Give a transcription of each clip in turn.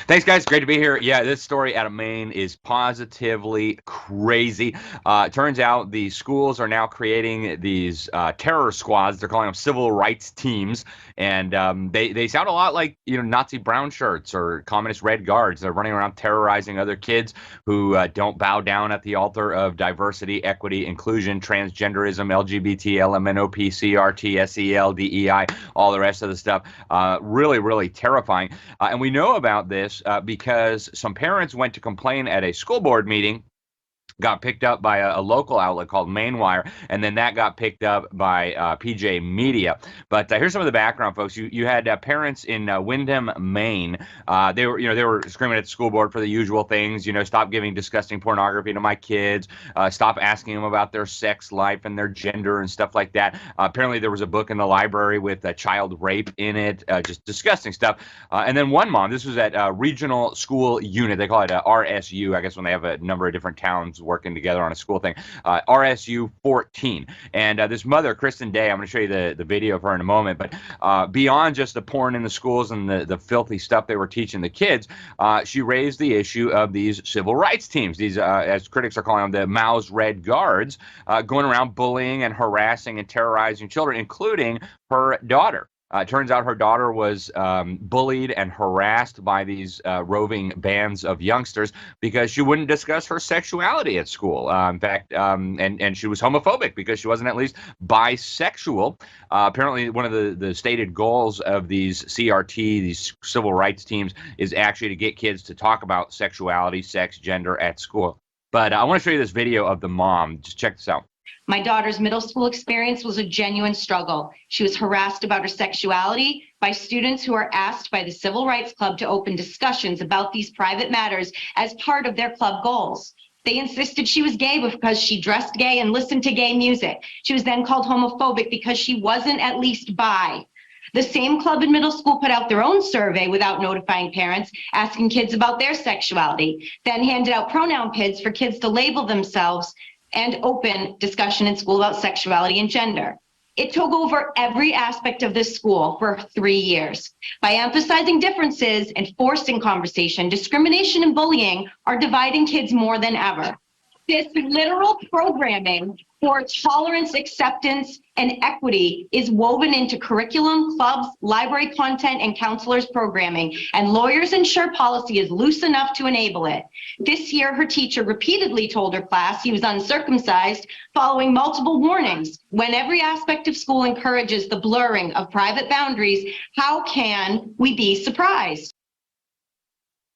Thanks, guys. Great to be here. Yeah, this story out of Maine is positively crazy. Turns out the schools are now creating these terror squads. They're calling them civil rights teams, and they sound a lot like Nazi brown shirts or communist red guards. They're running around terrorizing other kids who don't bow down at the altar of diversity, equity, inclusion, transgenderism, LGBT, LMNOP, CRT, SEL, DEI, all the rest of the stuff. Really, really terrifying. And we know about this because some parents went to complain at a school board meeting, got picked up by a local outlet called Mainwire, and then that got picked up by PJ Media. But here's some of the background, folks. You had parents in Windham, Maine. They were screaming at the school board for the usual things. Stop giving disgusting pornography to my kids. Stop asking them about their sex life and their gender and stuff like that. Apparently, there was a book in the library with child rape in it. Just disgusting stuff. And then one mom. This was at Regional School Unit. They call it RSU. I guess when they have a number of different towns working together on a school thing, RSU 14. And this mother, Kristen Day, I'm going to show you the video of her in a moment, but beyond just the porn in the schools and the filthy stuff they were teaching the kids, she raised the issue of these civil rights teams, these, as critics are calling them, the Mao's Red Guards, going around bullying and harassing and terrorizing children, including her daughter. It turns out her daughter was bullied and harassed by these roving bands of youngsters because she wouldn't discuss her sexuality at school. In fact, and she was homophobic because she wasn't at least bisexual. Apparently, one of the stated goals of these CRT, these civil rights teams, is actually to get kids to talk about sexuality, sex, gender at school. But I want to show you this video of the mom. Just check this out. My daughter's middle school experience was a genuine struggle. She was harassed about her sexuality by students who are asked by the Civil Rights Club to open discussions about these private matters as part of their club goals. They insisted she was gay because she dressed gay and listened to gay music. She was then called homophobic because she wasn't at least bi. The same club in middle school put out their own survey without notifying parents, asking kids about their sexuality, then handed out pronoun PIDs for kids to label themselves, and open discussion in school about sexuality and gender. It took over every aspect of this school for 3 years. By emphasizing differences and forcing conversation, discrimination and bullying are dividing kids more than ever. This literal programming for tolerance, acceptance, and equity is woven into curriculum, clubs, library content, and counselors' programming, and lawyers ensure policy is loose enough to enable it. This year, her teacher repeatedly told her class he was uncircumcised, following multiple warnings. When every aspect of school encourages the blurring of private boundaries, how can we be surprised?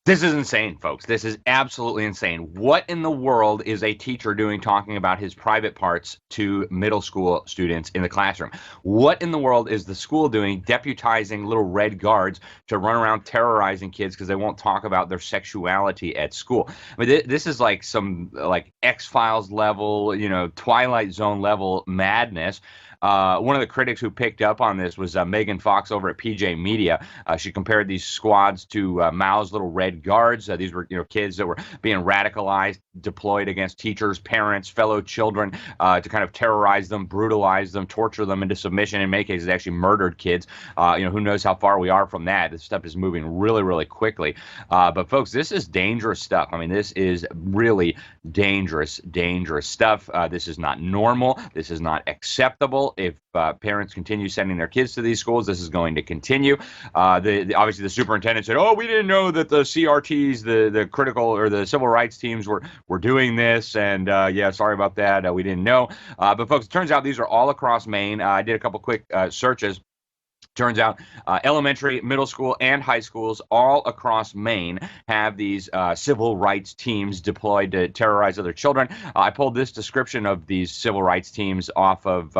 This is insane, folks. This is absolutely insane. What in the world is a teacher doing talking about his private parts to middle school students in the classroom? What in the world is the school doing deputizing little red guards to run around terrorizing kids because they won't talk about their sexuality at school? I mean, this is like some X-Files level, Twilight Zone level madness. One of the critics who picked up on this was Megan Fox over at PJ Media. She compared these squads to Mao's little red guards. These were, kids that were being radicalized, deployed against teachers, parents, fellow children, to kind of terrorize them, brutalize them, torture them into submission. In many cases, they actually murdered kids. Who knows how far we are from that? This stuff is moving really, really quickly. But folks, this is dangerous stuff. I mean, this is really dangerous stuff. This is not normal. This is not acceptable. If parents continue sending their kids to these schools, this is going to continue. Obviously, the superintendent said, "Oh, we didn't know that the CRTs, the critical or the civil rights teams were doing this," and yeah, sorry about that. We didn't know. But folks, it turns out these are all across Maine. I did a couple quick searches. Turns out elementary, middle school, and high schools all across Maine have these civil rights teams deployed to terrorize other children. I pulled this description of these civil rights teams off of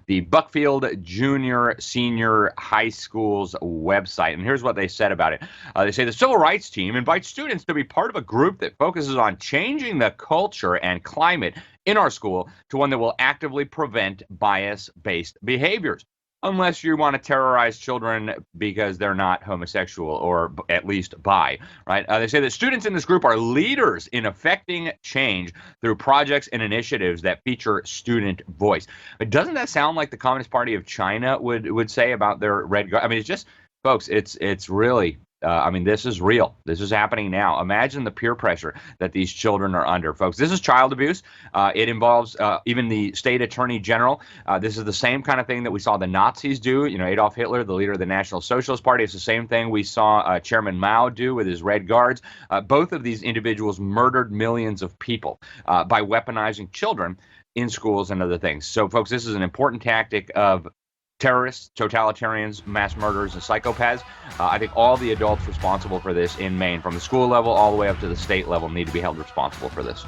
the Buckfield Junior Senior High School's website, and here's what they said about it. They say the civil rights team invites students to be part of a group that focuses on changing the culture and climate in our school to one that will actively prevent bias-based behaviors. Unless you want to terrorize children because they're not homosexual or at least bi, right? They say that students in this group are leaders in affecting change through projects and initiatives that feature student voice. But doesn't that sound like the Communist Party of China would say about their red guard? I mean, it's just, folks, it's really I mean, this is real. This is happening now. Imagine the peer pressure that these children are under, folks. This is child abuse. It involves even the state attorney general. This is the same kind of thing that we saw the Nazis do. You know, Adolf Hitler, the leader of the National Socialist Party, it's the same thing we saw Chairman Mao do with his Red Guards. Both of these individuals murdered millions of people by weaponizing children in schools and other things. So, folks, this is an important tactic of terrorists, totalitarians, mass murderers, and psychopaths. I think all the adults responsible for this in Maine, from the school level all the way up to the state level, need to be held responsible for this.